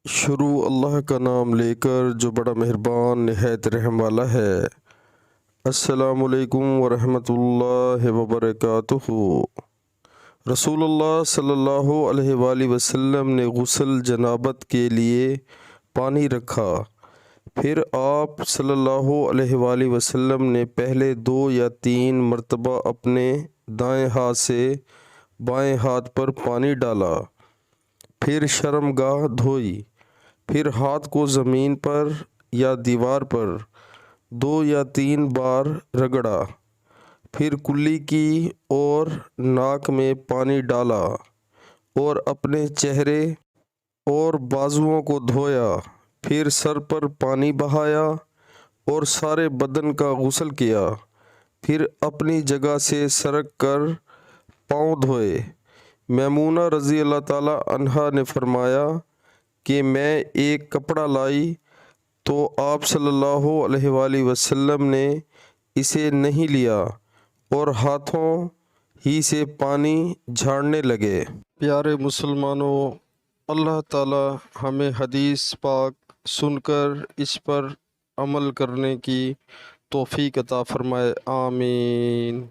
شروع اللہ کا نام لے کر جو بڑا مہربان نہایت رحم والا ہے۔ السلام علیکم ورحمۃ اللہ وبرکاتہ۔ رسول اللہ صلی اللہ علیہ وآلہ وسلم نے غسل جنابت کے لیے پانی رکھا، پھر آپ صلی اللہ علیہ وآلہ وسلم نے پہلے 2 یا 3 مرتبہ اپنے دائیں ہاتھ سے بائیں ہاتھ پر پانی ڈالا، پھر شرمگاہ دھوئی، پھر ہاتھ کو زمین پر یا دیوار پر 2 یا 3 بار رگڑا، پھر کلی کی اور ناک میں پانی ڈالا اور اپنے چہرے اور بازوؤں کو دھویا، پھر سر پر پانی بہایا اور سارے بدن کا غسل کیا، پھر اپنی جگہ سے سرک کر پاؤں دھوئے۔ میمونہ رضی اللہ تعالیٰ عنہا نے فرمایا کہ میں ایک کپڑا لائی تو آپ صلی اللہ علیہ وآلہ وسلم نے اسے نہیں لیا اور ہاتھوں ہی سے پانی جھاڑنے لگے۔ پیارے مسلمانوں، اللہ تعالی ہمیں حدیث پاک سن کر اس پر عمل کرنے کی توفیق عطا فرمائے، آمین۔